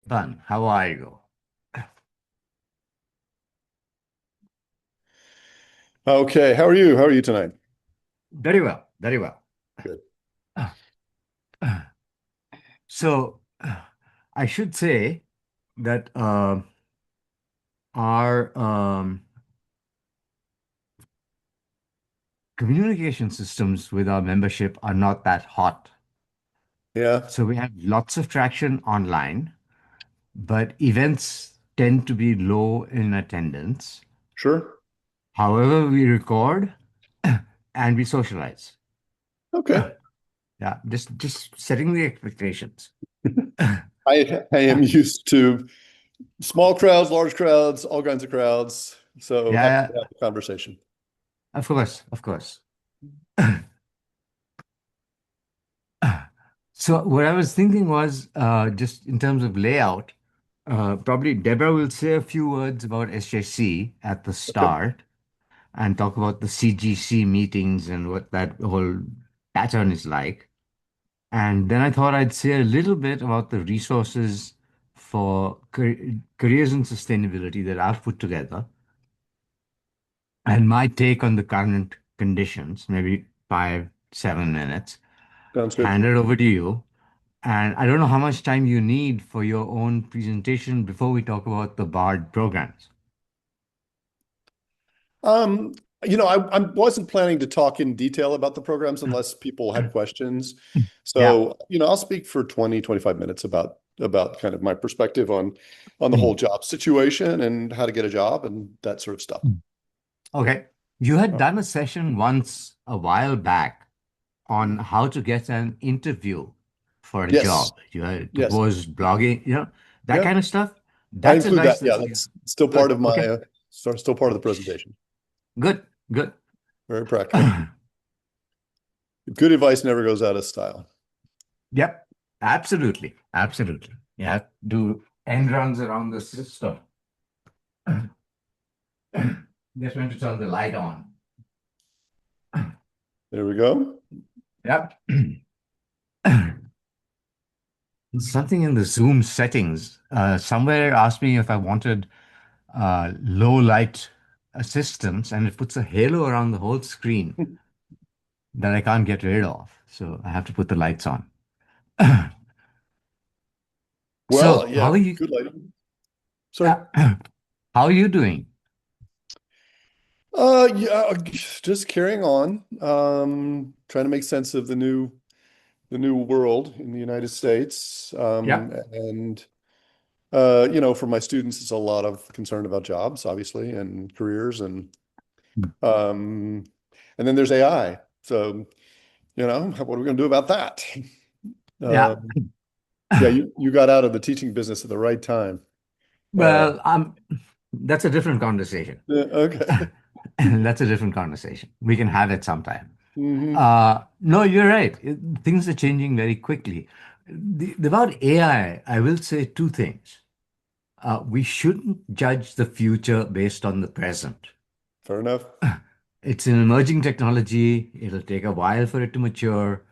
Fun. How are you? Okay, how are you? How are you tonight? Very well, very well. Good. So, I should say that our communication systems with our membership are not that hot. Yeah, So, we have lots of traction online, but events tend to be low in attendance. sure. However, we record and we socialize. Okay. Yeah, just setting the expectations. I am used to small crowds, large crowds, all kinds of crowds. So happy Yeah, to have the conversation. of course, of course. So what I was thinking was just in terms of layout, probably Deborah will say a few words about SJC at the Okay, start and talk about the CGC meetings and what that whole pattern is like. And then I thought I'd say a little bit about the resources for careers in sustainability that I've put together and my take on the current conditions, maybe 5, 7 minutes. sounds good. Hand it over to you. And I don't know how much time you need for your own presentation before we talk about the BARD programs. Um, I wasn't planning to talk in detail about the programs unless people had questions. Yeah. So, I'll speak for 20, 25 minutes about kind of my perspective on the whole Mm. job situation and how to get a job and that sort of stuff. Okay. You had Uh, done a session once a while back on how to get an interview for a Yes, job. You had yes. proposed blogging, that Yeah. kind of stuff. I That's include that. advice Yeah, that's that's still part good. of my Okay. still part of the presentation. Good. Good. Very practical. Good advice never goes out of style. Yep. Absolutely. Absolutely. You have to do end runs around the system. Just want to turn the light on. There we go. Yep. Something in the Zoom settings. Somewhere asked me if I wanted low light assistance, and it puts a halo around the whole screen that I can't get rid of. So I have to put the lights on. Well, So yeah, how are you? good lighting. Sorry. Uh, how are you doing? Yeah, just carrying on. Trying to make sense of the new world in the United States. Yep. And for my students, it's a lot of concern about jobs, obviously, and careers um and then there's AI. So, what are we going to do about that? Yeah. Um, yeah, you got out of the teaching business at the right time. Uh, Well, that's a different conversation. yeah, okay. That's a different conversation. We can have it sometime. Hmm. No, you're right. Things are changing very quickly. About AI, I will say two things. We shouldn't judge the future based on the present. Fair enough. It's an emerging technology. It'll take a while for it to mature,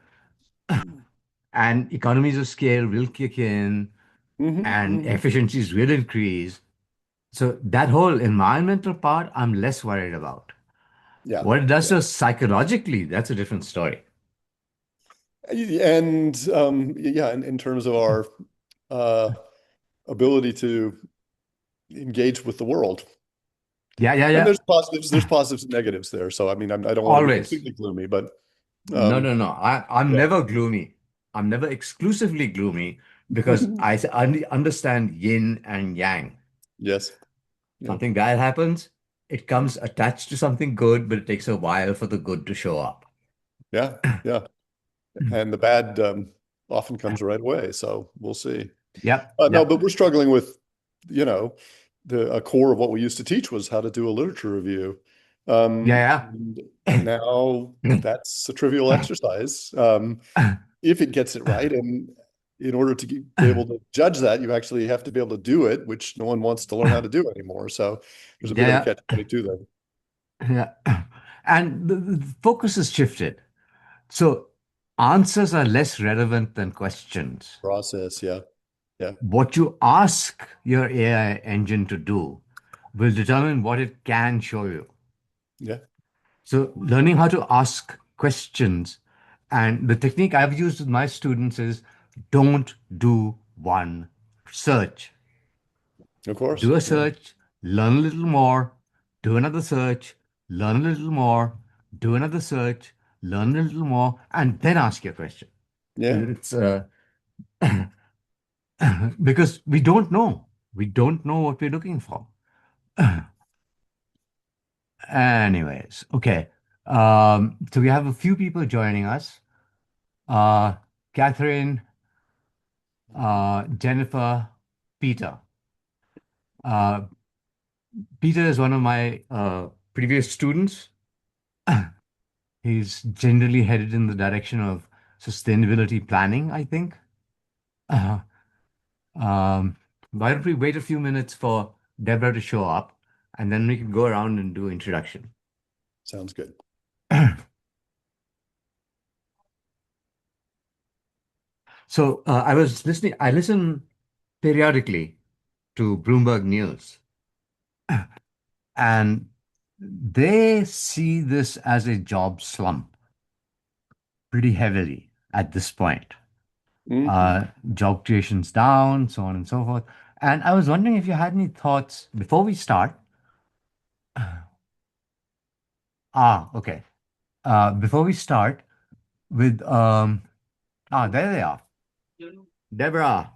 and economies of scale will kick in, Hmm. and Hmm. efficiencies will increase. So that whole environmental part, I'm less worried about. Yeah. What it does Yeah. to us psychologically, that's a different story. And yeah, in terms of our uh, ability to engage with the world. Yeah, yeah, And yeah. there's positives and negatives there. So I mean, I don't want to be Always. completely gloomy, but No, um, no, no. I'm yeah. never gloomy. I'm never exclusively gloomy because I understand yin and yang. Yes. Yeah. Something bad happens, it comes attached to something good, but it takes a while for the good to show up. Yeah. Yeah. And the bad often comes right away. So we'll see. Yep, No, yep. but we're struggling with, you know, the a core of what we used to teach was how to do a literature review. Yeah, And now that's a trivial exercise. If it gets it right. And in order to be yeah. able to judge that, you actually have to be able to do it, which no one wants to learn how to do anymore. So there's a bit of a Yeah, catch-22 there. yeah. And the focus has shifted. So answers are less relevant than questions. Process, yeah. Yeah. What you ask your AI engine to do will determine what it can show you. Yeah. So, learning how to ask questions, and the technique I've used with my students is don't do one search. Of course. Do a Yeah. search, learn a little more, do another search, learn a little more, do another search, learn a little more, and then ask your question. Yeah. It's because we don't know. We don't know what we're looking for. Anyways, okay. So we have a few people joining us. Uh, Catherine, Jennifer, Peter. Uh, Peter is one of my previous students. He's generally headed in the direction of sustainability planning, I think. Uh, um, why don't we wait a few minutes for Deborah to show up, and then we can go around and do introduction. Sounds good. So I was listening. I listen periodically to Bloomberg News, and they see this as a job slump pretty heavily at this point. Hmm. Job creation's down, so on and so forth. And I was wondering if you had any thoughts before we start. Okay. Before we start with there they are. Deborah.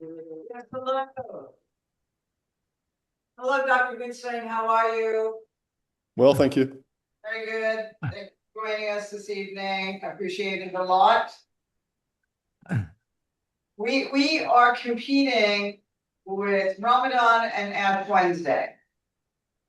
Yes, hello. Hello, Dr. Goodstein. How are you? Well, thank you. Very good. Thanks for joining us this evening. I appreciate it a lot. We are competing with Ramadan and Ash Wednesday.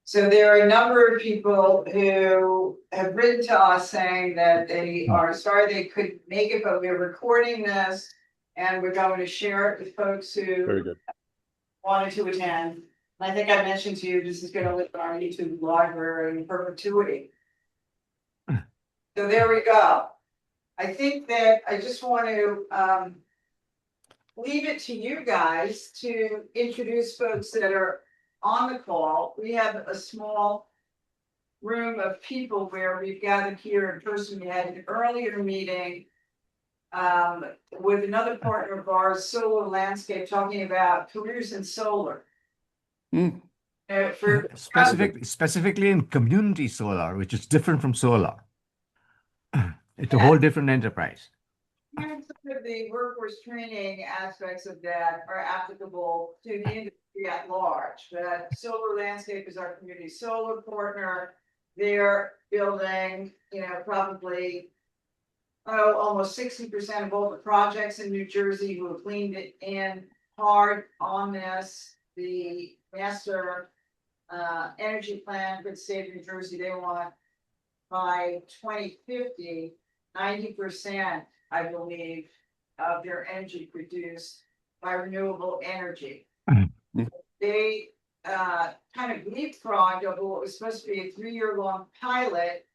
So there are a number of people who have written to us saying that they are sorry they couldn't make it, but we're recording this and we're going to share it with folks who Very good. wanted to attend. And I think I mentioned to you, this is gonna live on our YouTube library in perpetuity. So there we go. I think that I just want to leave it to you guys to introduce folks that are on the call. We have a small room of people where we've gathered here in person. We had an earlier meeting with another partner of ours, Solar Landscape, talking about careers in solar. Mm. For Specifically in community solar, which is different from solar. It's a yeah, whole different enterprise. and some of the workforce training aspects of that are applicable to the industry at large. But Solar Landscape is our community solar partner. They're building, probably almost 60% of all the projects in New Jersey who have leaned it in hard on this. The master energy plan for the state of New Jersey, they want by 2050, 90%, I believe, of their energy produced by renewable energy. Mm. They kind of leapfrogged over what was supposed to be a 3-year long pilot.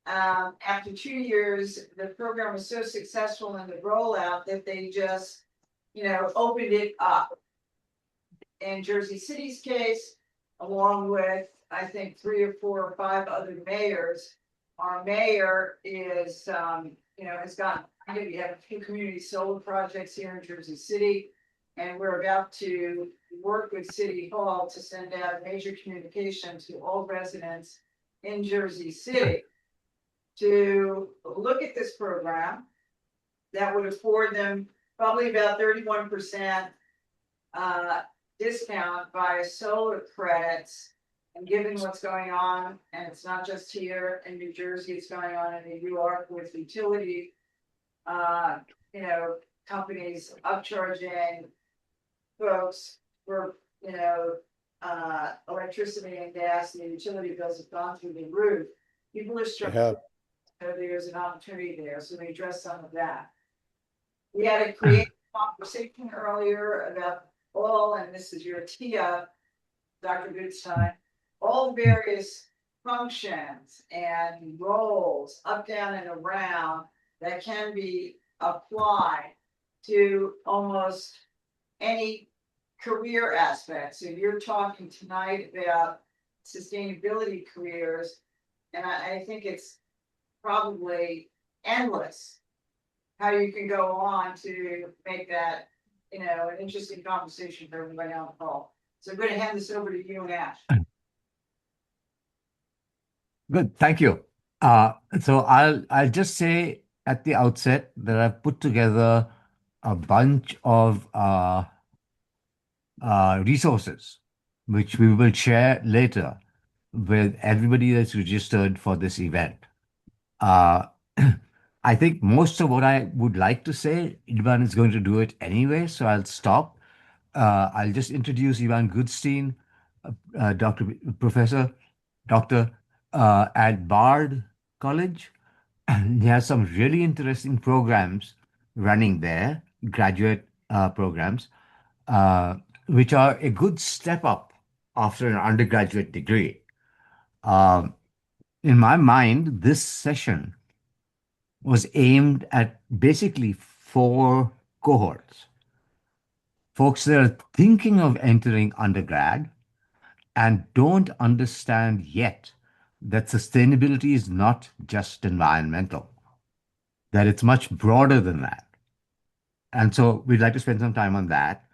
After 2 years, the program was so successful in the rollout that they just, opened it up. In Jersey City's case, along with, I think, 3 or 4 or 5 other mayors, our mayor is, has gotten, we have a few community solar projects here in Jersey City. And we're about to work with City Hall to send out a major communication to all residents in Jersey City to look at this program that would afford them probably about 31% discount via solar credits. And given what's going on, and it's not just here in New Jersey, it's going on in New York with utility, companies upcharging folks for, electricity and gas, and the utility bills have gone through the roof. People are They struggling, have. so there's an opportunity there, so we address some of that. We had a creative conversation earlier about all, and this is your TIA, Dr. Goodstein, all the various functions and roles up, down, and around that can be applied to almost any career aspects. So you're talking tonight about sustainability careers, and I think it's probably endless how you can go on to make that, an interesting conversation for everybody on the call. So I'm going to hand this over to you and Ash. Good, thank you. So I'll just say at the outset that I've put together a bunch of resources, which we will share later with everybody that's registered for this event. Uh, I think most of what I would like to say, Eban is going to do it anyway, so I'll stop. I'll just introduce Eban Goodstein, Dr. Professor, Doctor at Bard College. He has some really interesting programs running there, graduate programs, uh, which are a good step up after an undergraduate degree. Um, in my mind, this session was aimed at basically four cohorts. Folks that are thinking of entering undergrad and don't understand yet that sustainability is not just environmental, that it's much broader than that. And so we'd like to spend some time on that.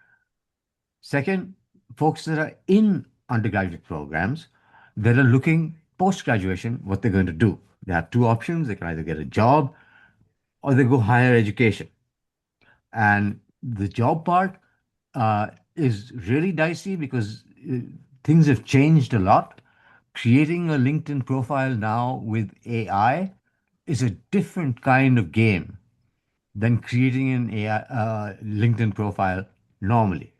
Second, folks that are in undergraduate programs that are looking post graduation what they're going to do. They have two options. They can either get a job or they go higher education. And the job part is really dicey because things have changed a lot. Creating a LinkedIn profile now with AI is a different kind of game than creating an AI LinkedIn profile normally.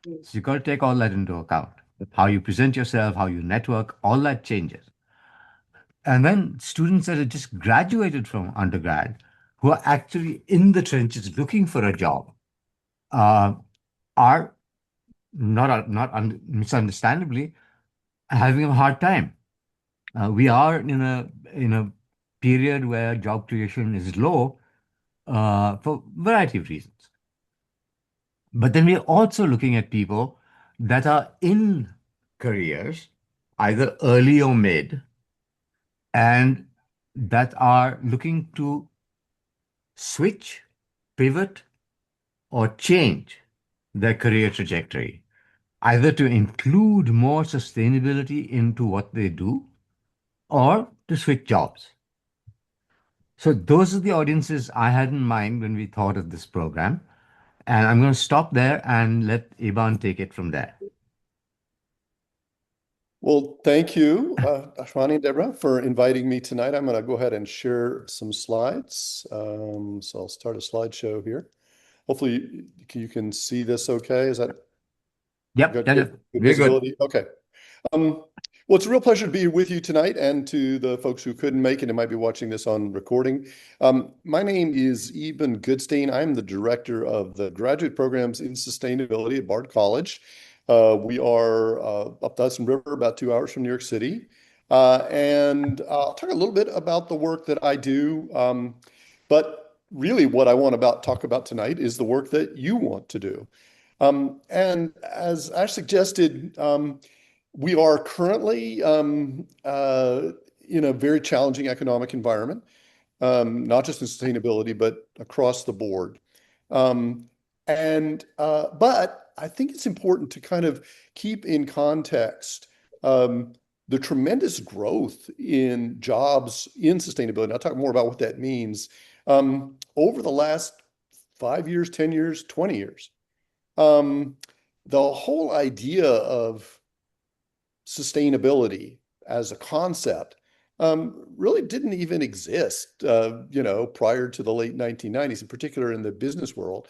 So you got to take all that into account. How you present yourself, how you network, all that changes. And then students that have just graduated from undergrad who are actually in the trenches looking for a job uh, are misunderstandably having a hard time. We are in a period where job creation is low for a variety of reasons. But then we're also looking at people that are in careers, either early or mid, and that are looking to switch, pivot, or change their career trajectory, either to include more sustainability into what they do or to switch jobs. So those are the audiences I had in mind when we thought of this program. And I'm going to stop there and let Eban take it from there. Well, thank you, Ashwani and Deborah, for inviting me tonight. I'm going to go ahead and share some slides. So I'll start a slideshow here. Hopefully you can see this okay. Is that Yep, good, good we're good. visibility? Okay. Well, it's a real pleasure to be with you tonight, and to the folks who couldn't make it and might be watching this on recording. My name is Eban Goodstein. I'm the director of the graduate programs in sustainability at Bard College. We are up the Hudson River, about 2 hours from New York City. And I'll talk a little bit about the work that I do. But really what I want to talk about tonight is the work that you want to do. And as Ash suggested, we are currently in a very challenging economic environment, not just in sustainability, but across the board. But I think it's important to kind of keep in context the tremendous growth in jobs in sustainability. And I'll talk more about what that means over the last 5 years, 10 years, 20 years. The whole idea of sustainability as a concept really didn't even exist, prior to the late 1990s, in particular in the business world.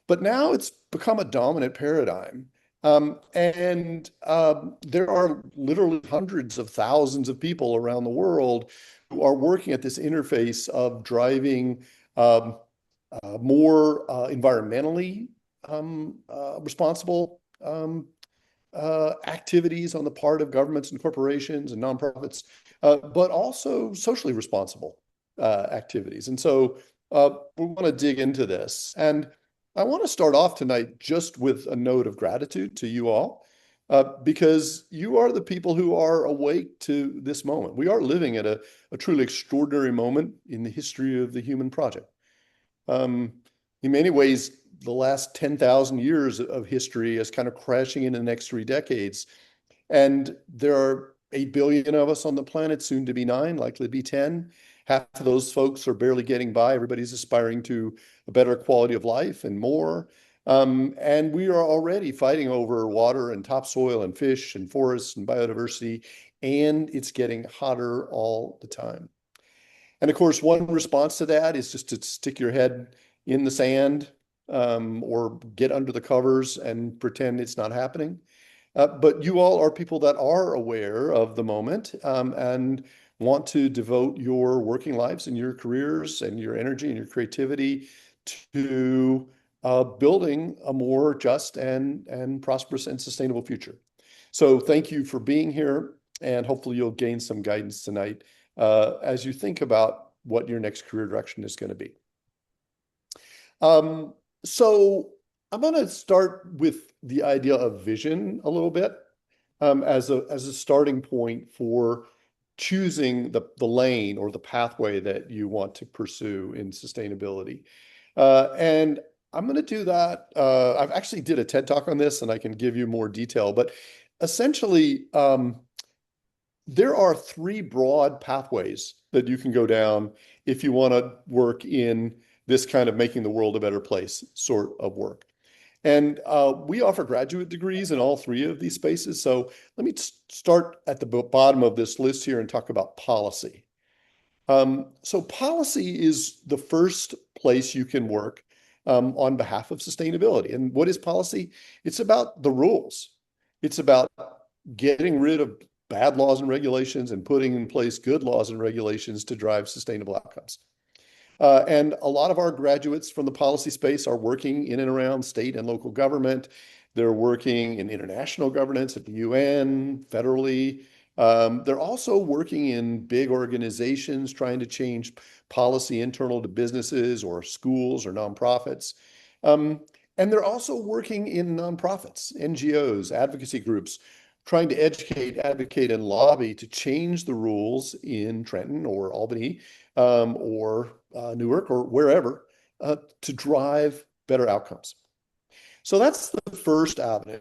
But now it's become a dominant paradigm. And there are literally hundreds of thousands of people around the world who are working at this interface of driving more environmentally responsible activities on the part of governments and corporations and nonprofits, but also socially responsible activities. And so we want to dig into this. And I want to start off tonight just with a note of gratitude to you all, because you are the people who are awake to this moment. We are living at a truly extraordinary moment in the history of the human project. Um, in many ways, the last 10,000 years of history is kind of crashing into the next 3 decades. And there are 8 billion of us on the planet, soon to be 9, likely to be 10. Half of those folks are barely getting by. Everybody's aspiring to a better quality of life and more. And we are already fighting over water and topsoil and fish and forests and biodiversity, and it's getting hotter all the time. And of course, one response to that is just to stick your head in the sand, or get under the covers and pretend it's not happening. But you all are people that are aware of the moment, and want to devote your working lives and your careers and your energy and your creativity to building a more just and prosperous and sustainable future. So thank you for being here, and hopefully you'll gain some guidance tonight as you think about what your next career direction is going to be. So I'm going to start with the idea of vision a little bit, as a starting point for choosing the lane or the pathway that you want to pursue in sustainability. And I'm going to do that. I've actually did a TED Talk on this, and I can give you more detail. But essentially, there are 3 broad pathways that you can go down if you want to work in this kind of making the world a better place sort of work. And we offer graduate degrees in all 3 of these spaces. So let me start at the bottom of this list here and talk about policy. So policy is the first place you can work on behalf of sustainability. And what is policy? It's about the rules. It's about getting rid of bad laws and regulations and putting in place good laws and regulations to drive sustainable outcomes. And a lot of our graduates from the policy space are working in and around state and local government. They're working in international governance at the UN, federally. They're also working in big organizations trying to change policy internal to businesses or schools or nonprofits. And they're also working in nonprofits, NGOs, advocacy groups, trying to educate, advocate, and lobby to change the rules in Trenton or Albany, or Newark or wherever, to drive better outcomes. So that's the first avenue.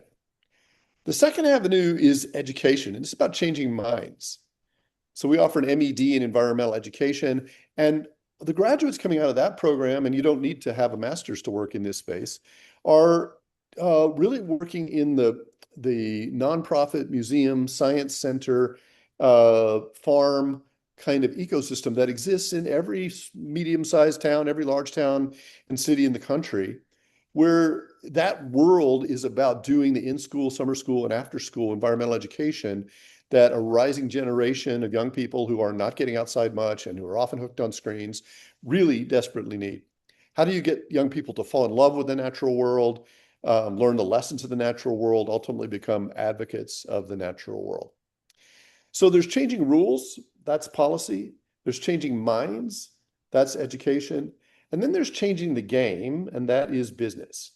The second avenue is education, and it's about changing minds. So we offer an MED in environmental education, and the graduates coming out of that program, and you don't need to have a master's to work in this space, are really working in the nonprofit museum, science center, farm kind of ecosystem that exists in every medium-sized town, every large town and city in the country, where that world is about doing the in-school, summer school, and after-school environmental education that a rising generation of young people who are not getting outside much and who are often hooked on screens really desperately need. How do you get young people to fall in love with the natural world, learn the lessons of the natural world, ultimately become advocates of the natural world? So there's changing rules, that's policy. There's changing minds, that's education. And then there's changing the game, and that is business.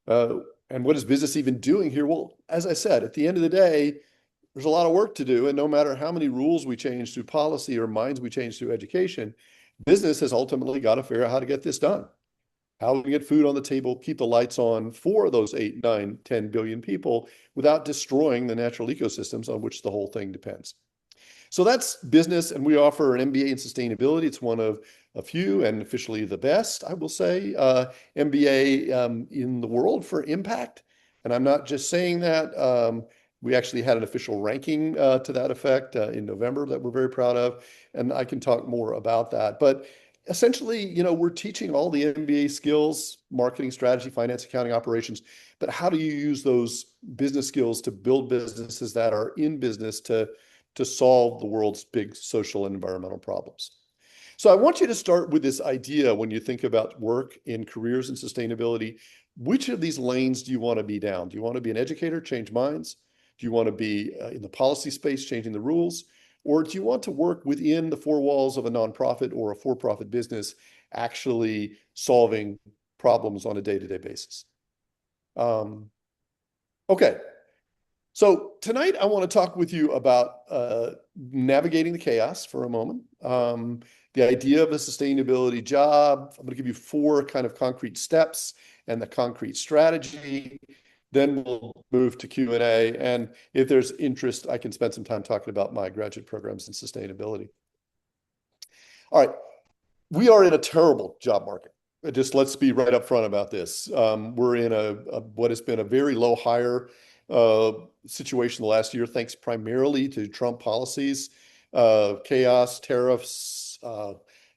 And what is business even doing here? Well, as I said, at the end of the day, there's a lot of work to do. And no matter how many rules we change through policy or minds we change through education, business has ultimately got to figure out how to get this done. How do we get food on the table, keep the lights on for those 8, 9, 10 billion people without destroying the natural ecosystems on which the whole thing depends? So that's business, and we offer an MBA in sustainability. It's one of a few, and officially the best, I will say, MBA in the world for impact. And I'm not just saying that. We actually had an official ranking to that effect in November that we're very proud of, and I can talk more about that. But essentially, we're teaching all the MBA skills, marketing, strategy, finance, accounting, operations, but how do you use those business skills to build businesses that are in business to solve the world's big social and environmental problems? So I want you to start with this idea when you think about work in careers and sustainability. Which of these lanes do you want to be down? Do you want to be an educator, change minds? Do you want to be in the policy space, changing the rules? Or do you want to work within the 4 walls of a nonprofit or a for-profit business, actually solving problems on a day-to-day basis. Okay. So tonight I want to talk with you about navigating the chaos for a moment. The idea of a sustainability job. I'm going to give you 4 kind of concrete steps and the concrete strategy. Then we'll move to Q&A. And if there's interest, I can spend some time talking about my graduate programs in sustainability. All right. We are in a terrible job market. Just let's be right up front about this. We're in what has been a very low hire situation the last year, thanks primarily to Trump policies, chaos, tariffs,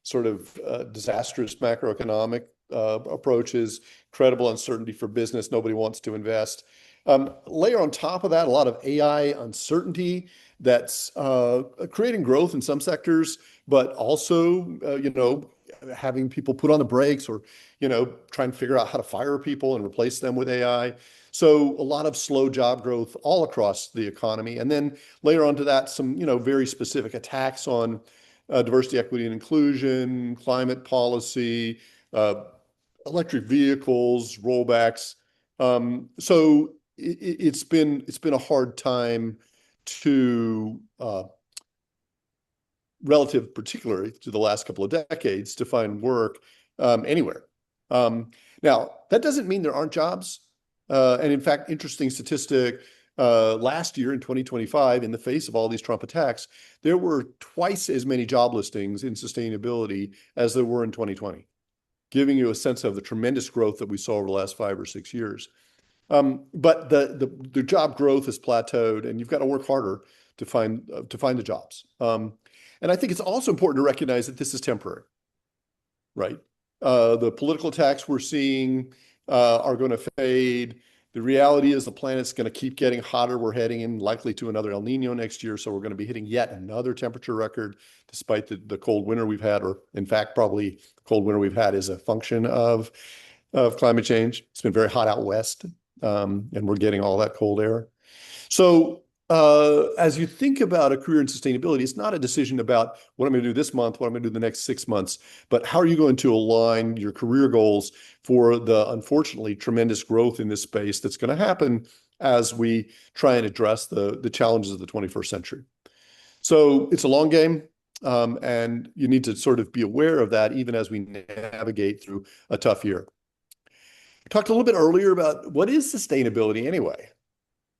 sort of disastrous macroeconomic approaches, credible uncertainty for business. Nobody wants to invest. Layer on top of that, a lot of AI uncertainty that's creating growth in some sectors, but also, having people put on the brakes or, trying to figure out how to fire people and replace them with AI. So a lot of slow job growth all across the economy. And then layer onto that some, very specific attacks on diversity, equity, and inclusion, climate policy, electric vehicles, rollbacks. So it's been a hard time to relative particularly to the last couple of decades to find work anywhere. Now, that doesn't mean there aren't jobs. And in fact, interesting statistic, last year in 2025, in the face of all these Trump attacks, there were twice as many job listings in sustainability as there were in 2020, giving you a sense of the tremendous growth that we saw over the last 5 or 6 years. But the job growth has plateaued, and you've got to work harder to find the jobs. And I think it's also important to recognize that this is temporary, right? The political attacks we're seeing are going to fade. The reality is the planet's going to keep getting hotter. We're heading in likely to another El Nino next year, so we're going to be hitting yet another temperature record, despite the cold winter we've had, or in fact, probably the cold winter we've had is a function of climate change. It's been very hot out west, and we're getting all that cold air. So as you think about a career in sustainability, it's not a decision about what I'm going to do this month, what I'm going to do the next 6 months, but how are you going to align your career goals for the, unfortunately, tremendous growth in this space that's going to happen as we try and address the challenges of the 21st century. So it's a long game, and you need to sort of be aware of that even as we navigate through a tough year. We talked a little bit earlier about what is sustainability anyway.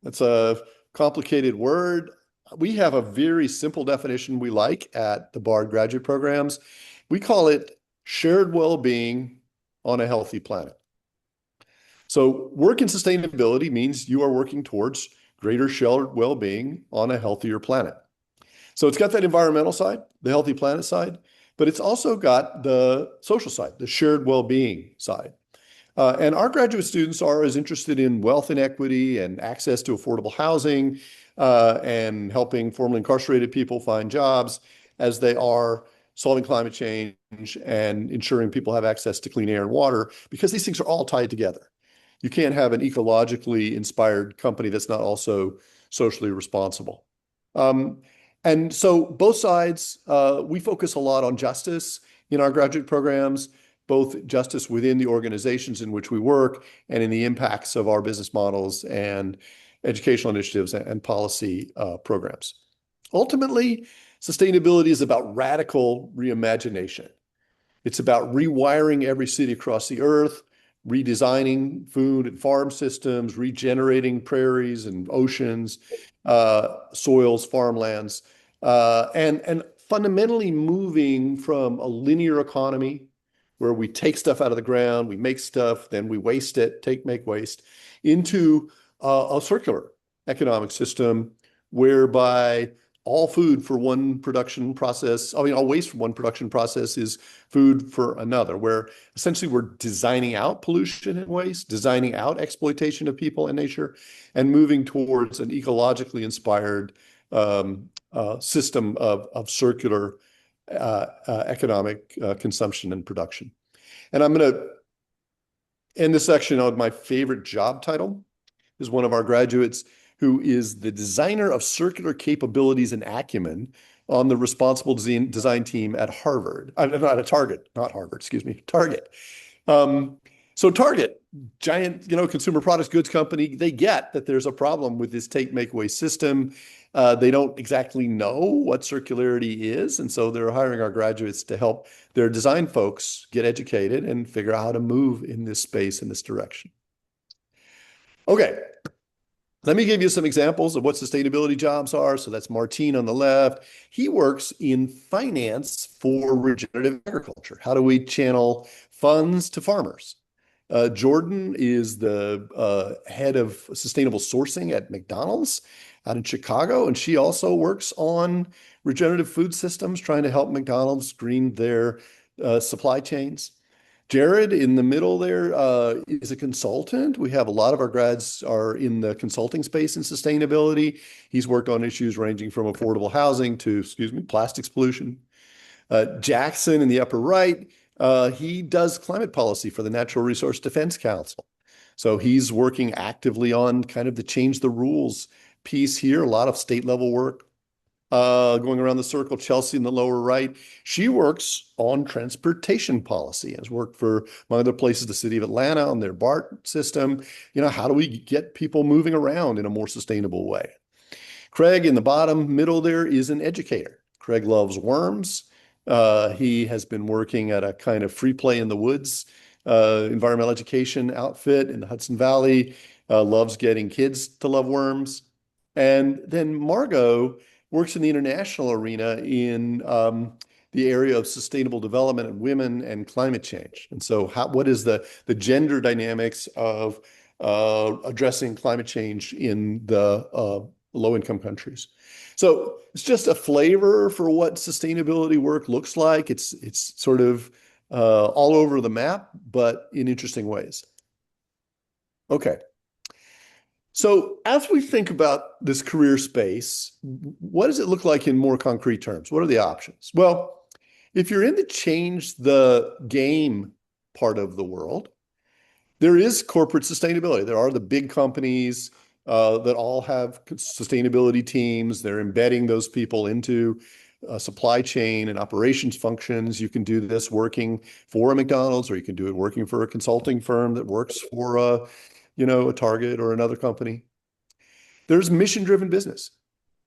That's a complicated word. We have a very simple definition we like at the Bard graduate programs. We call it shared well-being on a healthy planet. So work in sustainability means you are working towards greater shared well-being on a healthier planet. So it's got that environmental side, the healthy planet side, but it's also got the social side, the shared well-being side. And our graduate students are as interested in wealth inequity and access to affordable housing and helping formerly incarcerated people find jobs as they are solving climate change and ensuring people have access to clean air and water, because these things are all tied together. You can't have an ecologically inspired company that's not also socially responsible. And so both sides, we focus a lot on justice in our graduate programs, both justice within the organizations in which we work and in the impacts of our business models and educational initiatives and policy programs. Ultimately, sustainability is about radical reimagination. It's about rewiring every city across the earth, redesigning food and farm systems, regenerating prairies and oceans, soils, farmlands, and fundamentally moving from a linear economy where we take stuff out of the ground, we make stuff, then we waste it, make waste, into a circular economic system whereby all food for one production process, all waste from one production process is food for another, where essentially we're designing out pollution and waste, designing out exploitation of people and nature, and moving towards an ecologically inspired system of circular economic consumption and production. And I'm going to end this section on my favorite job title. Is one of our graduates who is the designer of circular capabilities and acumen on the responsible design team at Harvard. Not at Target, not Harvard, excuse me, Target. So Target, giant, consumer products goods company, they get that there's a problem with this take make away system. They don't exactly know what circularity is, and so they're hiring our graduates to help their design folks get educated and figure out how to move in this space, in this direction. Okay, let me give you some examples of what sustainability jobs are. So that's Martine on the left. He works in finance for regenerative agriculture. How do we channel funds to farmers? Jordan is the head of sustainable sourcing at McDonald's out in Chicago, and she also works on regenerative food systems, trying to help McDonald's green their supply chains. Jared in the middle there is a consultant. We have a lot of our grads are in the consulting space in sustainability. He's worked on issues ranging from affordable housing to, plastics pollution. Jackson in the upper right, he does climate policy for the Natural Resource Defense Council. So he's working actively on kind of the change the rules piece here, a lot of state level work. Going around the circle, Chelsea in the lower right, she works on transportation policy, has worked for, among other places, the city of Atlanta on their BART system. How do we get people moving around in a more sustainable way? Craig in the bottom middle there is an educator. Craig loves worms. He has been working at a kind of free play in the woods environmental education outfit in the Hudson Valley, loves getting kids to love worms. And then Margot works in the international arena in the area of sustainable development and women and climate change. And so what is the gender dynamics of addressing climate change in the low-income countries? So it's just a flavor for what sustainability work looks like. It's sort of all over the map, but in interesting ways. Okay. So as we think about this career space, what does it look like in more concrete terms? What are the options? Well, if you're in the change the game part of the world, there is corporate sustainability. There are the big companies that all have sustainability teams. They're embedding those people into supply chain and operations functions. You can do this working for a McDonald's, or you can do it working for a consulting firm that works for a Target or another company. There's mission-driven business,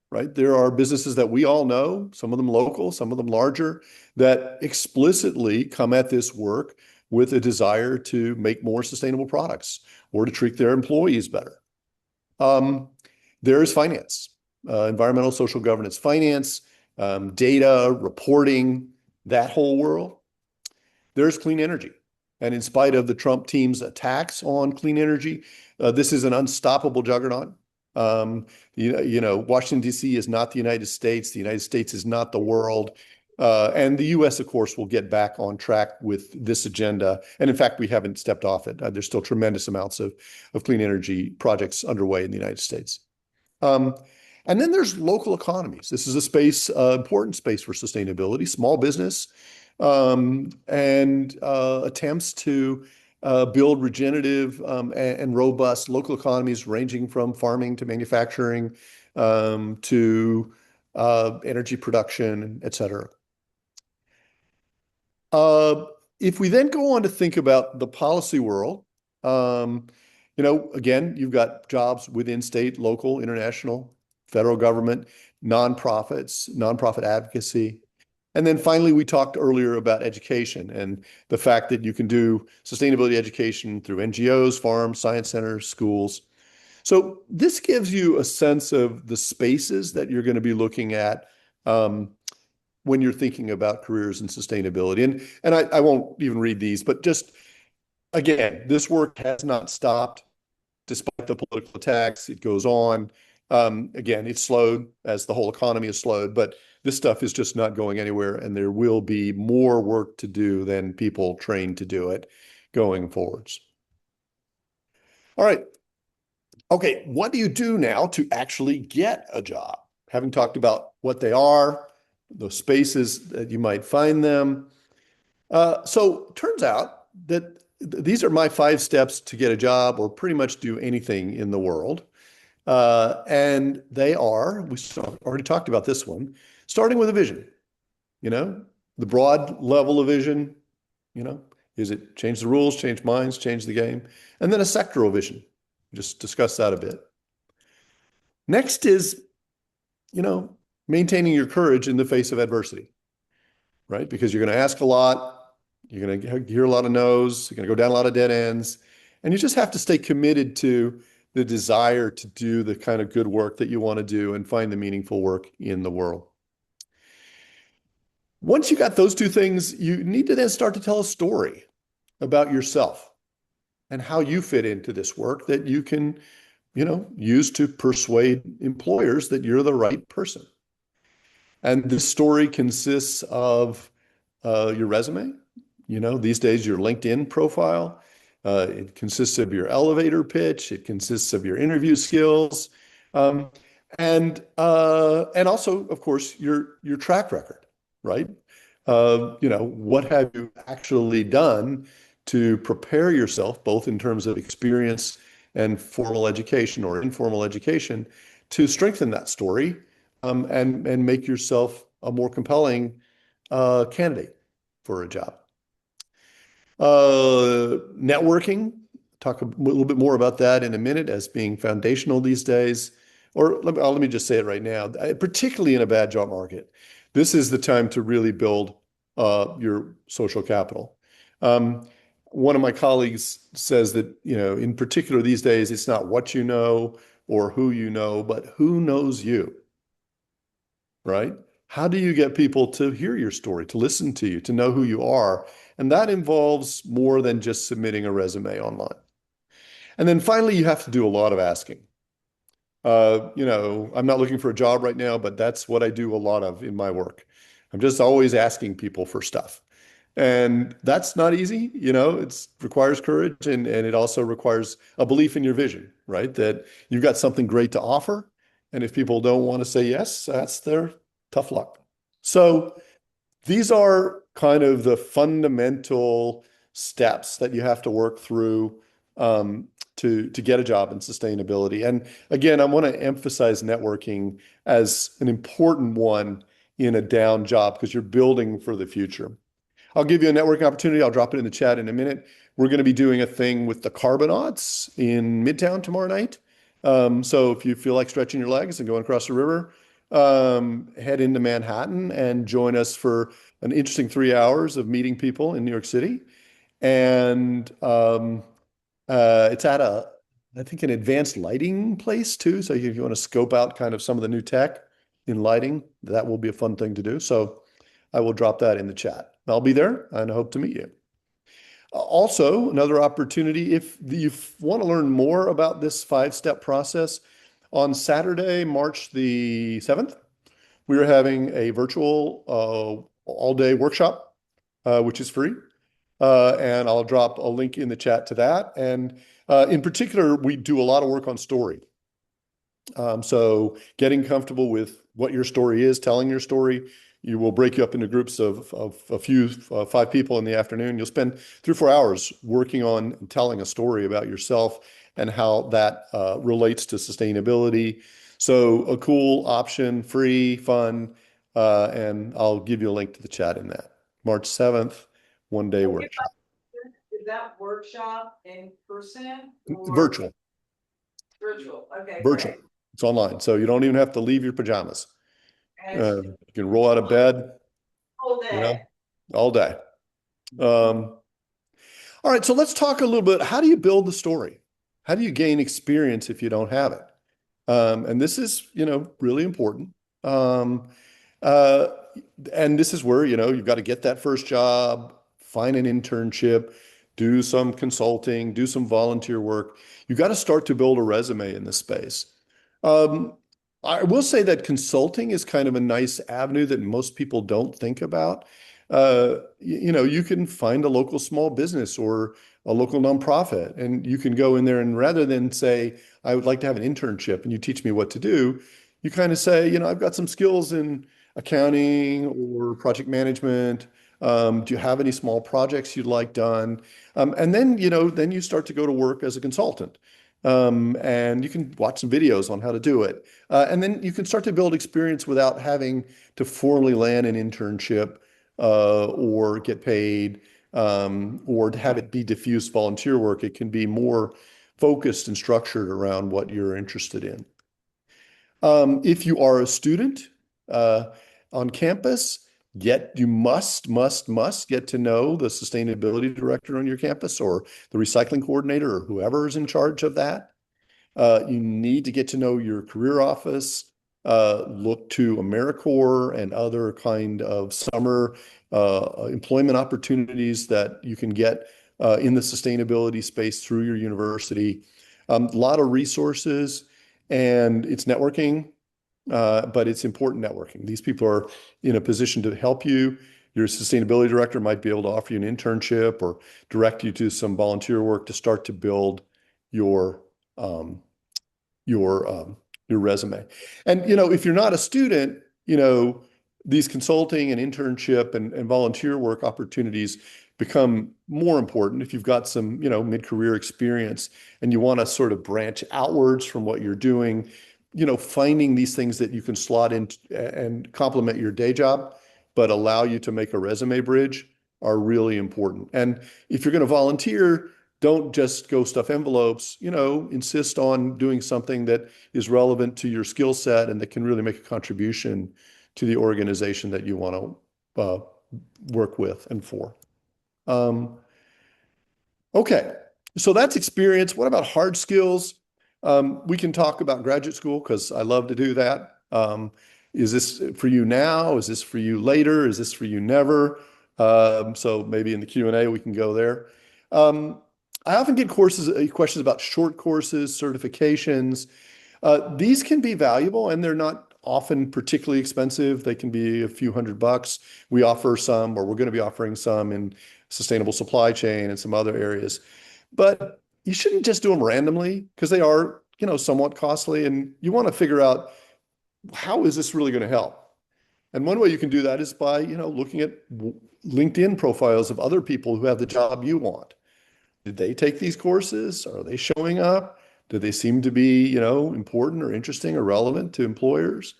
right? There are businesses that we all know, some of them local, some of them larger, that explicitly come at this work with a desire to make more sustainable products or to treat their employees better. There is finance, environmental, social governance finance, data, reporting, that whole world. There's clean energy. And in spite of the Trump team's attacks on clean energy, this is an unstoppable juggernaut. Washington, D.C. is not the United States. The United States is not the world. And the U.S., of course, will get back on track with this agenda. And in fact, we haven't stepped off it. There's still tremendous amounts of clean energy projects underway in the United States. And then there's local economies. This is a space, important space for sustainability, small business, and attempts to build regenerative and robust local economies ranging from farming to manufacturing to energy production, et cetera. If we then go on to think about the policy world, again, you've got jobs within state, local, international, federal government, nonprofits, nonprofit advocacy. And then finally, we talked earlier about education and the fact that you can do sustainability education through NGOs, farms, science centers, schools. So this gives you a sense of the spaces that you're going to be looking at when you're thinking about careers in sustainability. And I won't even read these, but just, again, this work has not stopped despite the political attacks. It goes on. Again, it's slowed as the whole economy is slowed, but this stuff is just not going anywhere, and there will be more work to do than people trained to do it going forwards. All right. Okay, what do you do now to actually get a job? Having talked about what they are, the spaces that you might find them. So it turns out that these are my 5 steps to get a job or pretty much do anything in the world. And they are, we already talked about this one, starting with a vision, the broad level of vision, Is it change the rules, change minds, change the game? And then a sectoral vision. Just discuss that a bit. Next is, maintaining your courage in the face of adversity, right? Because you're going to ask a lot, you're going to hear a lot of no's, you're going to go down a lot of dead ends, and you just have to stay committed to the desire to do the kind of good work that you want to do and find the meaningful work in the world. Once you got those two things, you need to then start to tell a story about yourself and how you fit into this work that you can, use to persuade employers that you're the right person. And this story consists of your resume, these days your LinkedIn profile. It consists of your elevator pitch. It consists of your interview skills, and also, of course, your track record, right? What have you actually done to prepare yourself, both in terms of experience and formal education or informal education, to strengthen that story, and make yourself a more compelling candidate for a job. Networking, talk a little bit more about that in a minute as being foundational these days. Or let me just say it right now, particularly in a bad job market, this is the time to really build your social capital. One of my colleagues says that, in particular these days, it's not what you know or who you know, but who knows you, right? How do you get people to hear your story, to listen to you, to know who you are? And that involves more than just submitting a resume online. And then finally, you have to do a lot of asking. I'm not looking for a job right now, but that's what I do a lot of in my work. I'm just always asking people for stuff. And that's not easy, it requires courage, and it also requires a belief in your vision, right? That you've got something great to offer. And if people don't want to say yes, that's their tough luck. So these are kind of the fundamental steps that you have to work through to get a job in sustainability. And again, I want to emphasize networking as an important one in a down job because you're building for the future. I'll give you a networking opportunity. I'll drop it in the chat in a minute. We're going to be doing a thing with the Carbonauts in Midtown tomorrow night. So if you feel like stretching your legs and going across the river, head into Manhattan and join us for an interesting 3 hours of meeting people in New York City. And it's at I think, an advanced lighting place too. So if you want to scope out kind of some of the new tech in lighting, that will be a fun thing to do. So I will drop that in the chat. I'll be there and I hope to meet you. Also, another opportunity, if you want to learn more about this 5-step process, on Saturday, March the 7th, we are having a virtual all-day workshop, which is free. And I'll drop a link in the chat to that. And in particular, we do a lot of work on story. So getting comfortable with what your story is, telling your story. You will break you up into groups of a few, 5 people in the afternoon. You'll spend 3 or 4 hours working on telling a story about yourself and how that relates to sustainability. So a cool option, free, fun, and I'll give you a link to the chat in that. March 7th, one-day workshop. Is that workshop in person or Virtual. virtual? Okay, Virtual. great. It's online, so you don't even have to leave your pajamas. And You can roll out of bed, whole day. all day. All right, so let's talk a little bit. How do you build the story? How do you gain experience if you don't have it? And this is, really important. Uh, and this is where, you've got to get that first job, find an internship, do some consulting, do some volunteer work. You've got to start to build a resume in this space. I will say that consulting is kind of a nice avenue that most people don't think about. You can find a local small business or a local nonprofit, and you can go in there, and rather than say, I would like to have an internship and you teach me what to do, you kind of say, I've got some skills in accounting or project management. Do you have any small projects you'd like done? And then, then you start to go to work as a consultant. And you can watch some videos on how to do it. And then you can start to build experience without having to formally land an internship or get paid. or to have it be diffuse volunteer work. It can be more focused and structured around what you're interested in. If you are a student on campus, you must get to know the sustainability director on your campus or the recycling coordinator or whoever is in charge of that. You need to get to know your career office. Look to AmeriCorps and other kind of summer employment opportunities that you can get in the sustainability space through your university. A lot of resources, and it's networking, but it's important networking. These people are in a position to help you. Your sustainability director might be able to offer you an internship or direct you to some volunteer work to start to build your um, your resume. And if you're not a student, these consulting and internship and volunteer work opportunities become more important if you've got some mid-career experience and you want to sort of branch outwards from what you're doing. Finding these things that you can slot in and complement your day job, but allow you to make a resume bridge are really important. And if you're going to volunteer, don't just go stuff envelopes, insist on doing something that is relevant to your skill set and that can really make a contribution to the organization that you want to work with and for. Okay, so that's experience. What about hard skills? We can talk about graduate school because I love to do that. Is this for you now? Is this for you later? Is this for you never? So maybe in the Q&A we can go there. I often get questions about short courses, certifications. These can be valuable and they're not often particularly expensive. They can be a few $100. We offer some, or we're going to be offering some in sustainable supply chain and some other areas. But you shouldn't just do them randomly because they are, somewhat costly, and you want to figure out, how is this really going to help? And one way you can do that is by, looking at LinkedIn profiles of other people who have the job you want. Did they take these courses? Are they showing up? Do they seem to be, important or interesting or relevant to employers?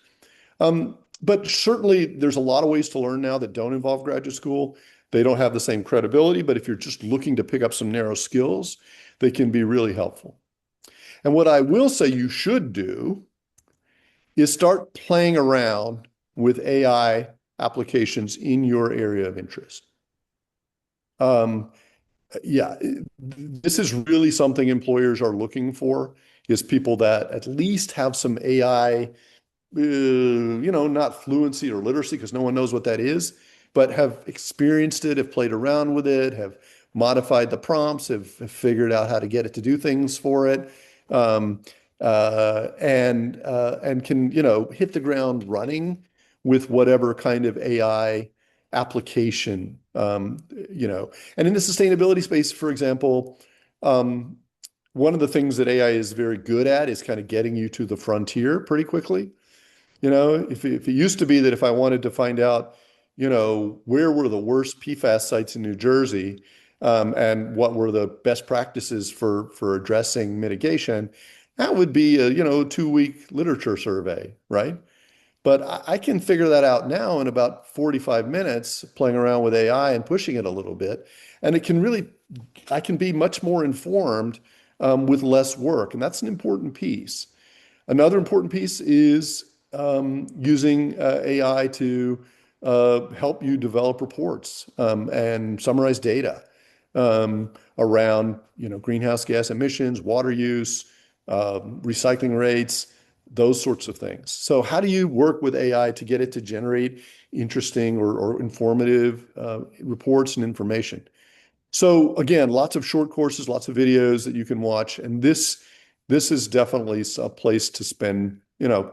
But certainly there's a lot of ways to learn now that don't involve graduate school. They don't have the same credibility, but if you're just looking to pick up some narrow skills, they can be really helpful. And what I will say you should do is start playing around with AI applications in your area of interest. Yeah, this is really something employers are looking for, is people that at least have some AI, not fluency or literacy, because no one knows what that is, but have experienced it, have played around with it, have modified the prompts, have figured out how to get it to do things for it, and can, hit the ground running with whatever kind of AI application, And in the sustainability space, for example, one of the things that AI is very good at is kind of getting you to the frontier pretty quickly. If it used to be that if I wanted to find out, where were the worst PFAS sites in New Jersey, and what were the best practices for addressing mitigation, that would be a 2-week literature survey, right? But I can figure that out now in about 45 minutes, playing around with AI and pushing it a little bit, and I can be much more informed with less work, and that's an important piece. Another important piece is using AI to help you develop reports and summarize data around, greenhouse gas emissions, water use, recycling rates, those sorts of things. So how do you work with AI to get it to generate interesting or informative reports and information? So again, lots of short courses, lots of videos that you can watch, and this is definitely a place to spend, a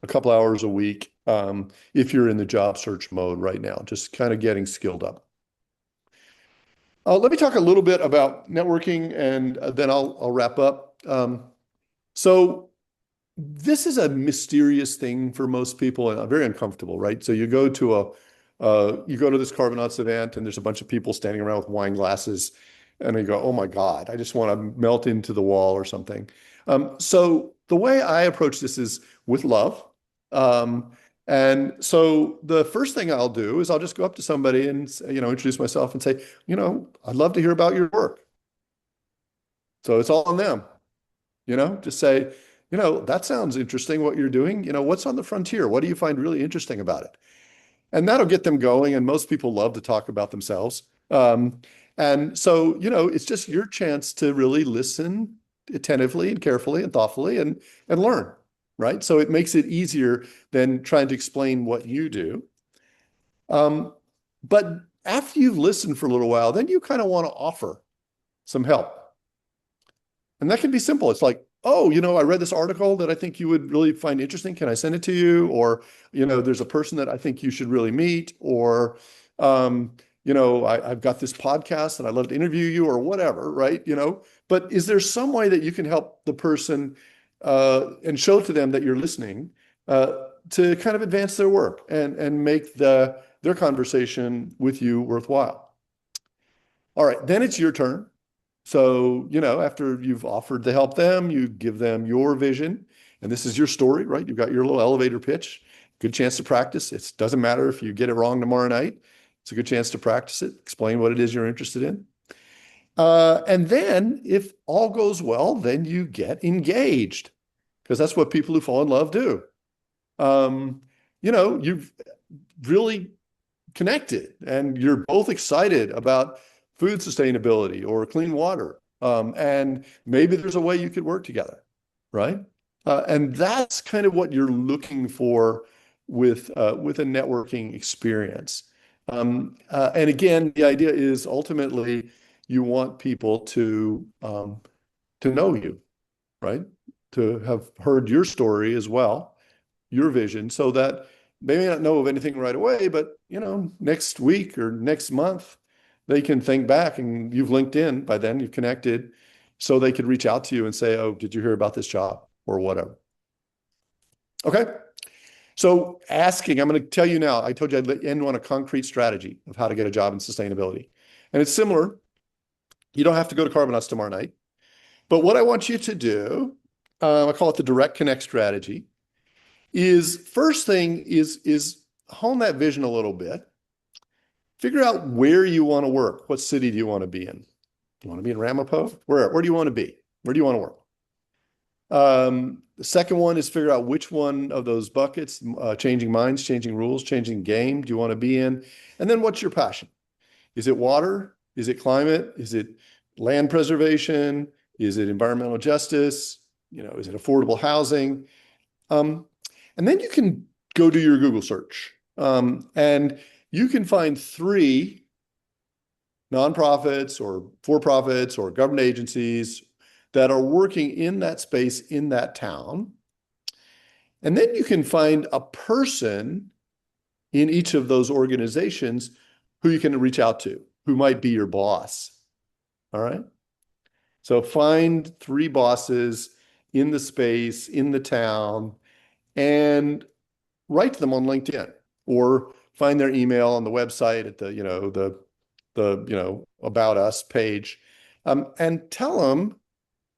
couple hours a week if you're in the job search mode right now, just kind of getting skilled up. Let me talk a little bit about networking, and then I'll wrap up. So this is a mysterious thing for most people and very uncomfortable, right? So you go to this Carbonauts event and there's a bunch of people standing around with wine glasses, and you go, oh my God, I just want to melt into the wall or something. So the way I approach this is with love. And so the first thing I'll do is I'll just go up to somebody and, introduce myself and say, I'd love to hear about your work. So it's all on them, just say, that sounds interesting what you're doing. What's on the frontier? What do you find really interesting about it? And that'll get them going. And most people love to talk about themselves. And so, it's just your chance to really listen attentively and carefully and thoughtfully and learn, right? So it makes it easier than trying to explain what you do. But after you've listened for a little while, then you kind of want to offer some help. And that can be simple. It's like, oh, I read this article that I think you would really find interesting. Can I send it to you? Or, there's a person that I think you should really meet. Or, I've got this podcast and I'd love to interview you or whatever, right? But is there some way that you can help the person and show to them that you're listening to kind of advance their work and make their conversation with you worthwhile? All right, then it's your turn. So, after you've offered to help them, you give them your vision, and this is your story, right? You've got your little elevator pitch, good chance to practice. It doesn't matter if you get it wrong tomorrow night. It's a good chance to practice it, explain what it is you're interested in. And then if all goes well, then you get engaged because that's what people who fall in love do. You've really connected and you're both excited about food sustainability or clean water. And maybe there's a way you could work together, right? And that's kind of what you're looking for with a networking experience. And again, the idea is ultimately you want people to know you, right? To have heard your story as well, your vision, so that they may not know of anything right away, but next week or next month, they can think back and you've linked in by then, you've connected, so they could reach out to you and say, oh, did you hear about this job or whatever? Okay. So asking, I'm going to tell you now, I told you I'd end on a concrete strategy of how to get a job in sustainability. And it's similar. You don't have to go to Carbonauts tomorrow night. But what I want you to do, I call it the direct connect strategy, is first thing is hone that vision a little bit. Figure out where you want to work. What city do you want to be in? You want to be in Ramapo? Where do you want to be? Where do you want to work? The second one is figure out which one of those buckets, changing minds, changing rules, changing game, do you want to be in? And then what's your passion? Is it water? Is it climate? Is it land preservation? Is it environmental justice? Is it affordable housing? And then you can go do your Google search. And you can find 3 nonprofits or for-profits or government agencies that are working in that space in that town. And then you can find a person in each of those organizations who you can reach out to, who might be your boss. All right. So find 3 bosses in the space, in the town, and write to them on LinkedIn or find their email on the website at the About Us page, and tell them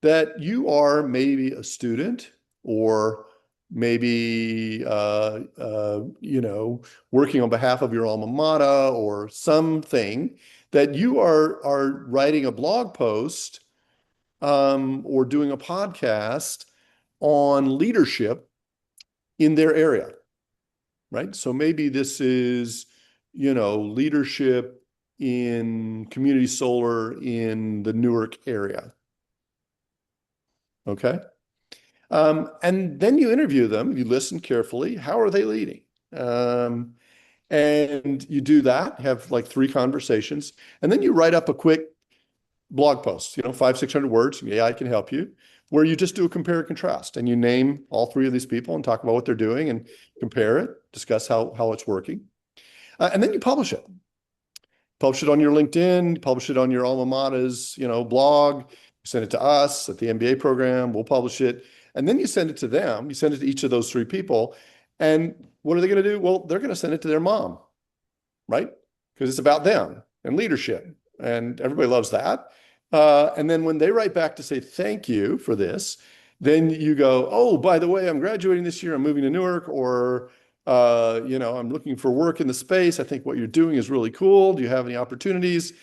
that you are maybe a student or maybe working on behalf of your alma mater or something, that you are writing a blog post or doing a podcast on leadership in their area, right? So maybe this is, leadership in community solar in the Newark area. Okay. And then you interview them, you listen carefully. How are they leading? And you do that, have like 3 conversations, and then you write up a quick blog post, 500-600 words. AI can help you, where you just do a compare and contrast and you name all 3 of these people and talk about what they're doing and compare it, discuss how it's working. And then you publish it. Publish it on your LinkedIn, publish it on your alma mater's, blog, send it to us at the MBA program, we'll publish it. And then you send it to them, you send it to each of those 3 people. And what are they going to do? Well, they're going to send it to their mom, right? Because it's about them and leadership. And everybody loves that. And then when they write back to say, thank you for this, then you go, oh, by the way, I'm graduating this year, I'm moving to Newark, or I'm looking for work in the space. I think what you're doing is really cool. Do you have any opportunities?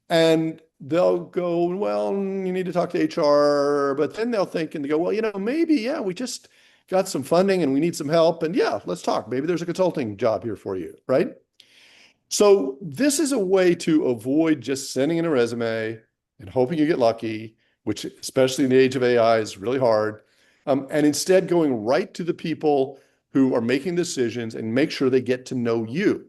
And they'll go, well, you need to talk to HR, but then they'll think and they go, well, maybe, yeah, we just got some funding and we need some help. And yeah, let's talk. Maybe there's a consulting job here for you, right? So this is a way to avoid just sending in a resume and hoping you get lucky, which especially in the age of AI is really hard. And instead going right to the people who are making decisions and make sure they get to know you,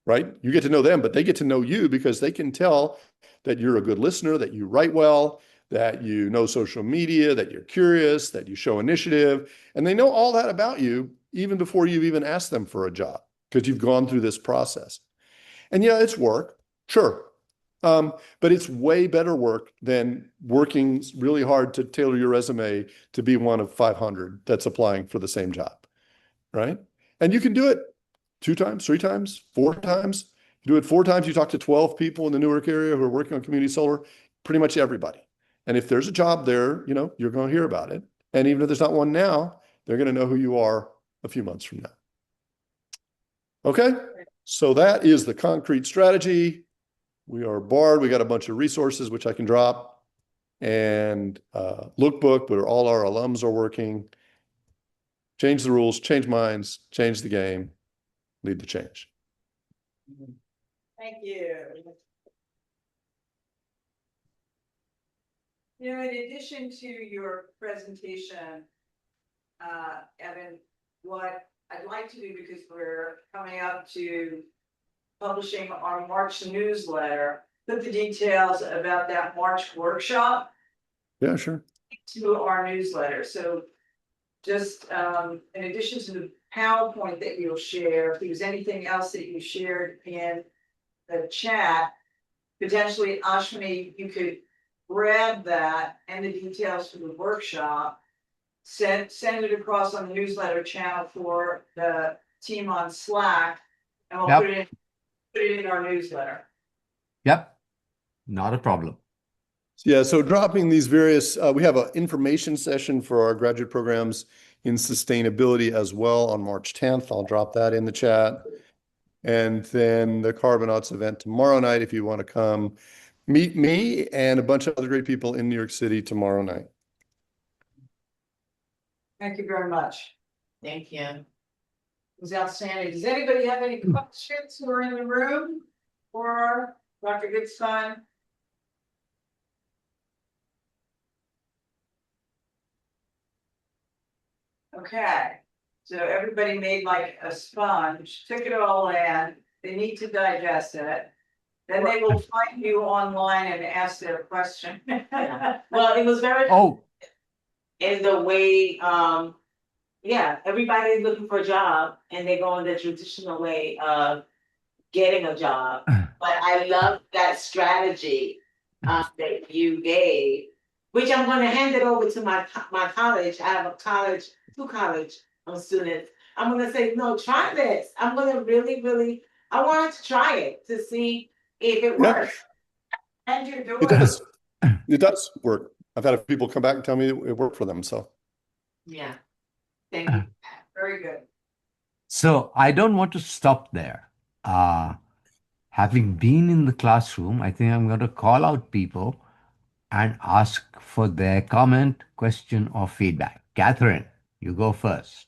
right? You get to know them, but they get to know you because they can tell that you're a good listener, that you write well, that you know social media, that you're curious, that you show initiative, and they know all that about you even before you've even asked them for a job because you've gone through this process. And yeah, it's work, sure. But it's way better work than working really hard to tailor your resume to be one of 500 that's applying for the same job, right? And you can do it 2 times, 3 times, 4 times. You do it 4 times, you talk to 12 people in the Newark area who are working on community solar, pretty much everybody. And if there's a job there, you're going to hear about it. And even if there's not one now, they're going to know who you are a few months from now. Okay, so that is the concrete strategy. We are barred. We got a bunch of resources which I can drop, and lookbook where all our alums are working. Change the rules, change minds, change the game, lead the change. Thank you. In addition to your presentation, Evan, what I'd like to do, because we're coming up to publishing our March newsletter, put the details about that March workshop Yeah, sure. to our newsletter. So just in addition to the PowerPoint that you'll share, if there's anything else that you shared in the chat, potentially, Ashwini, you could grab that and the details for the workshop, send it across on the newsletter channel for the team on Slack, and we'll put it in our newsletter. Yep. Not a problem. Yeah, so dropping these various, we have an information session for our graduate programs in sustainability as well on March 10th. I'll drop that in the chat. And then the Carbonauts event tomorrow night, if you want to come meet me and a bunch of other great people in New York City tomorrow night. Thank you very much. Thank you. It was outstanding. Does anybody have any questions who are in the room for Dr. Goodstein? Okay, so everybody made like a sponge, took it all in, they need to digest it. Then they will find you online and ask their question. Well, it was very Oh, in the way, yeah, everybody's looking for a job and they go in the traditional way of getting a job. But I love that strategy that you gave, which I'm going to hand it over to my college. I have two college students. I'm going to say, no, try this. I'm going to really, I wanted to try it to see if it works. And you're doing It does. It does work. I've had people come back and tell me it worked for them. So Yeah. Thank you. very good. so I don't want to stop there. Having been in the classroom, I think I'm going to call out people and ask for their comment, question, or feedback. Catherine, you go first.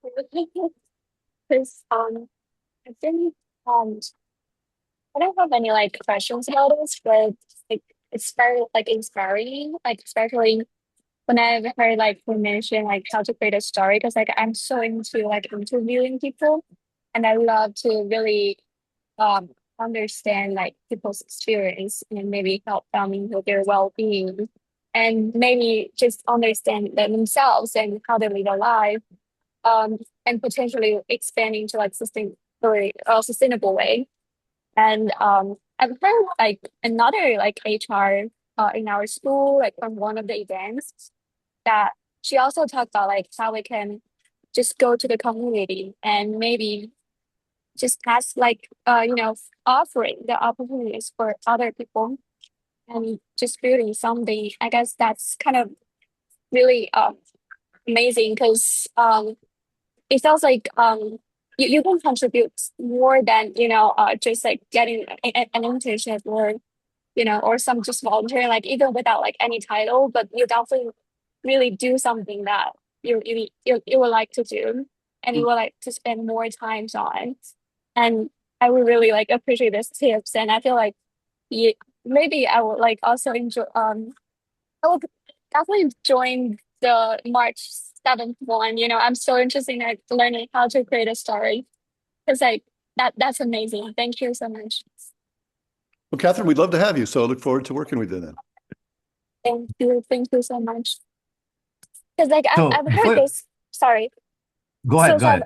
Because I think I don't have any like questions about this, but like it's very like inspiring, like especially when I've heard like you mention like how to create a story, because like I'm so into like interviewing people, and I love to really um understand like people's experience and maybe help them with their well-being, and maybe just understand themselves and how they live their life, and potentially expanding to like sustainable way. And I've heard like another like HR in our school, like from one of the events, that she also talked about like how we can just go to the community and maybe just ask like offering the opportunities for other people and just building something. I guess that's kind of really amazing because it sounds like you can contribute more than just like getting an internship or or some just volunteering, like even without like any title, but you definitely really do something that you would like to do and you would like to spend more times on. And I would really like appreciate this tips. And I feel like you, maybe I would like also enjoy I would definitely join the March 7th one. I'm so interested in like learning how to create a story. Because like that's amazing. Thank you so much. Well, Catherine, we'd love to have you. So I look forward to working with you then. Thank you so much. Because like So I've heard this. Sorry. go So ahead, go Sam, ahead.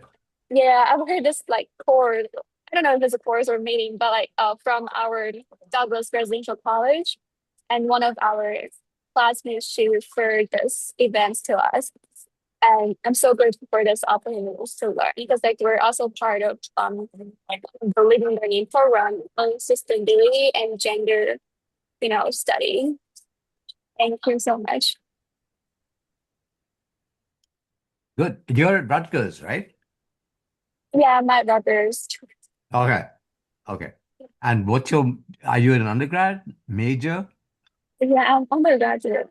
yeah, I've heard this like course. I don't know if it's a course or meeting, but like from our Douglas Residential College, and one of our classmates she referred this events to us, and I'm so grateful for this opportunity to learn because like we're also part of like the living learning program on sustainability and gender, study. Thank you so much. Good. You're at Rutgers, right? Yeah, my brothers. Okay. Okay. And are you an undergrad major? Yeah, I'm undergraduate.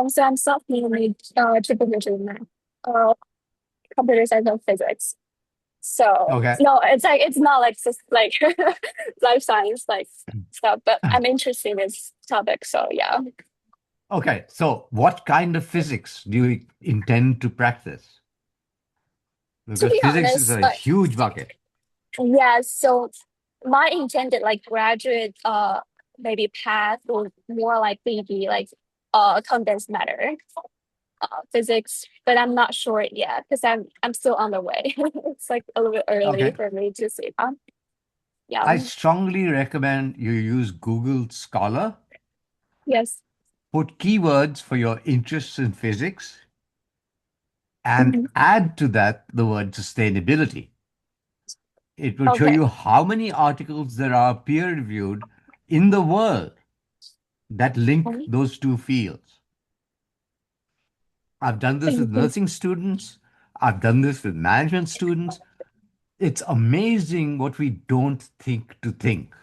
So I'm self-mainly triple major in math, computer science and physics. So Okay. no, it's not like just like life science like stuff, but I'm interested in this topic. So yeah. Okay. So what kind of physics do you intend to practice? To Because be physics is honest, a huge bucket. yeah. So my intended like graduate maybe path will more likely be like condensed matter physics, but I'm not sure yet because I'm still on the way. It's like a little bit early Okay. for me to say that. Yeah. I strongly recommend you use Google Scholar, Yes. put keywords for your interests in physics, and Mhm. add to that the word sustainability. It will show Okay. you how many articles there are peer reviewed in the world that link Um, those two fields. I've done this with Thank you. nursing students. I've done this with management students. It's amazing what we don't think to think.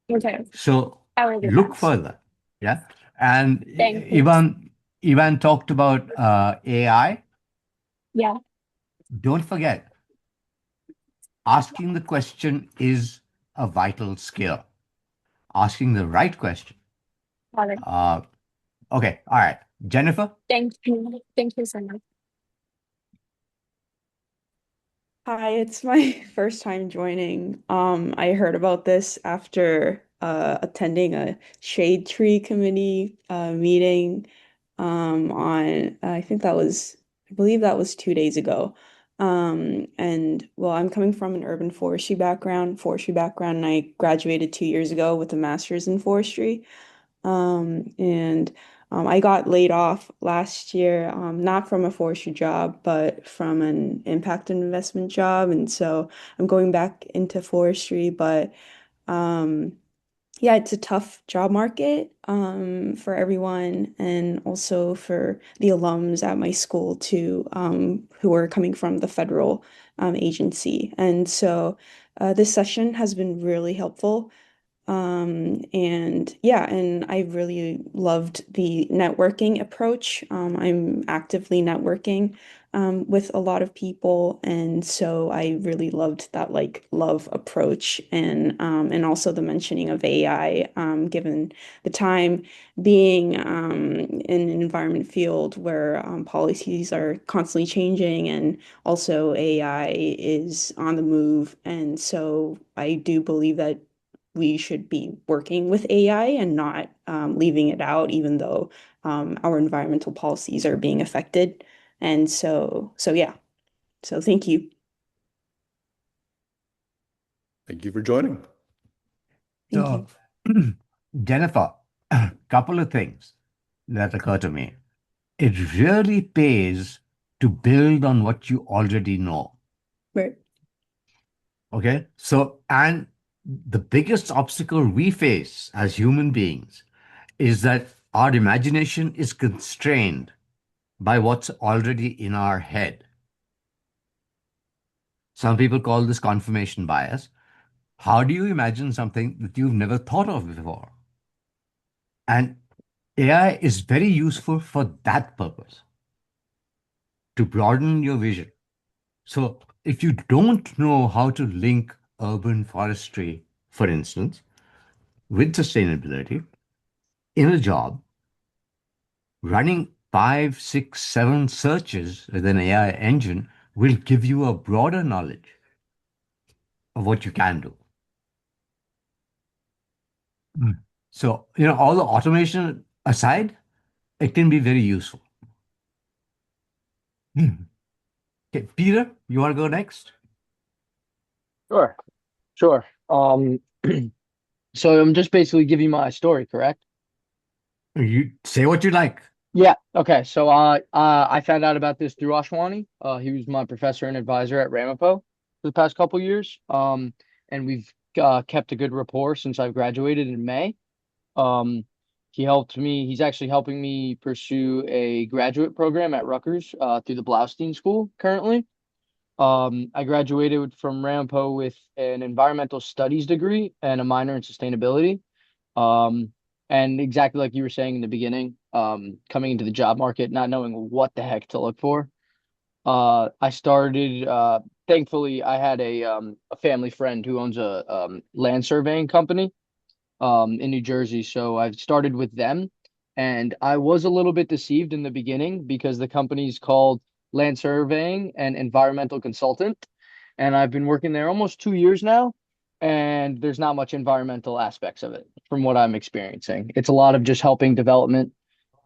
Okay. So I will do look that. further. Yeah. And Thank you. Ivan talked about AI. Yeah. Don't forget, asking the question is a vital skill. Asking the right question. Got it. Uh, okay. All right. Jennifer? Thank you. Thank you so much. Hi, it's my first time joining. I heard about this after attending a shade tree committee meeting on I think I believe that was 2 days ago. And well, I'm coming from an urban forestry background, and I graduated 2 years ago with a master's in forestry. And I got laid off last year, not from a forestry job, but from an impact investment job. And so I'm going back into forestry, but um, yeah, it's a tough job market for everyone and also for the alums at my school too, who are coming from the federal agency. And so this session has been really helpful. And yeah, and I really loved the networking approach. I'm actively networking with a lot of people, and so I really loved that like love approach, and also the mentioning of AI, given the time being in an environment field where policies are constantly changing, and also AI is on the move, and so I do believe that we should be working with AI and not leaving it out, even though our environmental policies are being affected. And so yeah. So thank you. Thank you for joining. Thank you. So, Jennifer, a couple of things that occur to me. It really pays to build on what you already know. Right. Okay. So, and the biggest obstacle we face as human beings is that our imagination is constrained. by what's already in our head. Some people call this confirmation bias. How do you imagine something that you've never thought of before? And AI is very useful for that purpose, to broaden your vision. So if you don't know how to link urban forestry, for instance, with sustainability in a job, running 5, 6, 7 searches with an AI engine will give you a broader knowledge of what you can do. Mm. So, all the automation aside, it can be very useful. Mm. Okay, Peter, you want to go next? Sure, sure. So I'm just basically giving my story, correct? You say what you like. Yeah. Okay. So I found out about this through Ashwani. He was my professor and advisor at Ramapo for the past couple years. And we've kept a good rapport since I've graduated in May. Um, he helped me. He's actually helping me pursue a graduate program at Rutgers through the Blaustein School currently. I graduated from Ramapo with an environmental studies degree and a minor in sustainability. Um, and exactly like you were saying in the beginning, coming into the job market, not knowing what the heck to look for. I started, thankfully, I had a family friend who owns a land surveying company in New Jersey. So I've started with them. And I was a little bit deceived in the beginning because the company's called Land Surveying and Environmental Consultant. And I've been working there almost 2 years now. And there's not much environmental aspects of it from what I'm experiencing. It's a lot of just helping development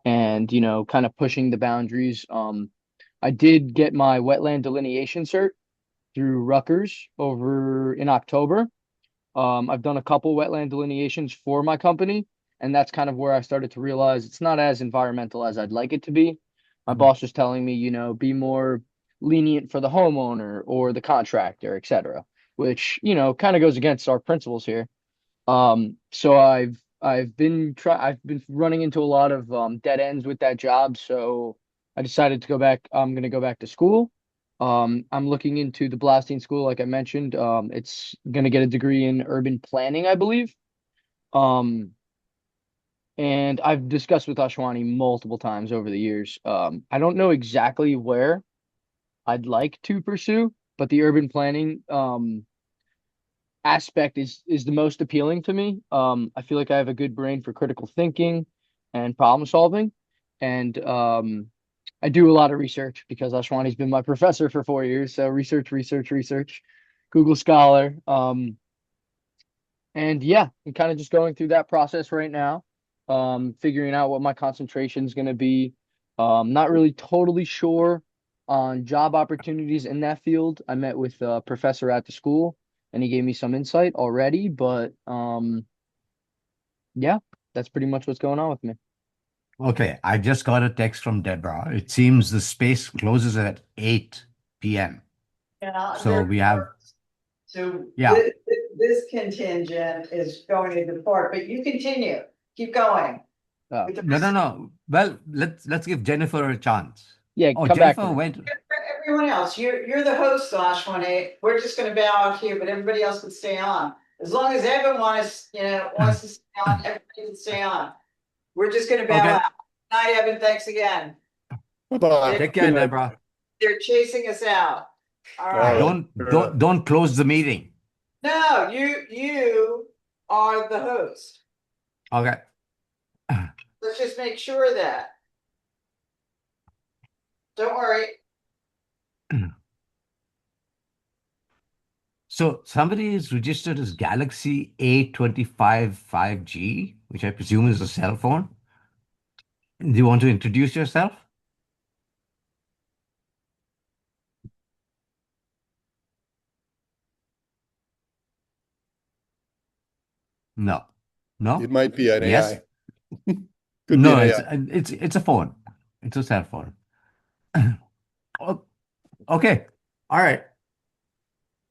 and, kind of pushing the boundaries. I did get my wetland delineation cert through Rutgers over in October. I've done a couple wetland delineations for my company, and that's kind of where I started to realize it's not as environmental as I'd like it to be. My boss was telling me, be more lenient for the homeowner or the contractor, etc., which, kind of goes against our principles here. So I've been running into a lot of dead ends with that job, so I decided to go back. I'm going to go back to school. I'm looking into the blasting school, like I mentioned. It's going to get a degree in urban planning, I believe. Um, and I've discussed with Ashwani multiple times over the years. I don't know exactly where I'd like to pursue, but the urban planning aspect is the most appealing to me. I feel like I have a good brain for critical thinking and problem solving, and I do a lot of research because Ashwani's been my professor for 4 years. So research, research, research, Google Scholar. And yeah, I'm kind of just going through that process right now, figuring out what my concentration is going to be. Not really totally sure on job opportunities in that field. I met with a professor at the school and he gave me some insight already, but yeah, that's pretty much what's going on with me. Okay, I just got a text from Deborah. It seems the space closes at 8 p.m. Yeah, So we have, so yeah. this contingent is going to depart, but you continue, keep going. Oh, With the No, no, rest no. Well, let's give Jennifer a chance. yeah, Oh, come back to Jennifer me. went. For everyone else, you're the host, Ashwani. We're just gonna bow out here, but everybody else can stay on. As long as Evan wants to stay on, everybody can stay on. We're just gonna bow Okay, out. Night, Evan, thanks again. Bye-bye. take care, Good night. Deborah. They're chasing us out. All All right. right. Don't Fair don't enough. don't close the meeting. No, you are the host. Okay. Let's just make sure of that. Don't worry. So somebody is registered as Galaxy A25 5G, which I presume is a cell phone. Do you want to introduce yourself? No. It No? might be an Yes? AI. Could be an No, AI. it's a phone. It's a cell phone. Oh, okay. All right.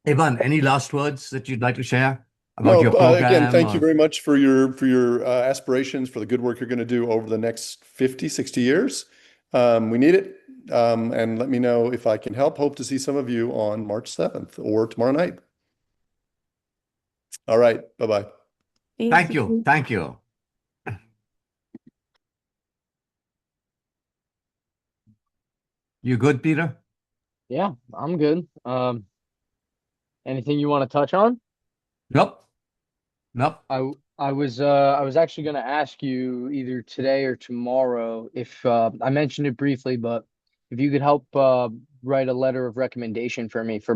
Eban, any last words that you'd like to share about No, your again, program thank you or very much for your aspirations, for the good work you're going to do over the next 50, 60 years. We need it. And let me know if I can help. Hope to see some of you on March 7th or tomorrow night. All right. Bye-bye. Thank you. Thank you. You good, Peter? Yeah, I'm good. Anything you want to touch on? Nope. Nope. I was actually going to ask you either today or tomorrow if I mentioned it briefly, but if you could help write a letter of recommendation for me for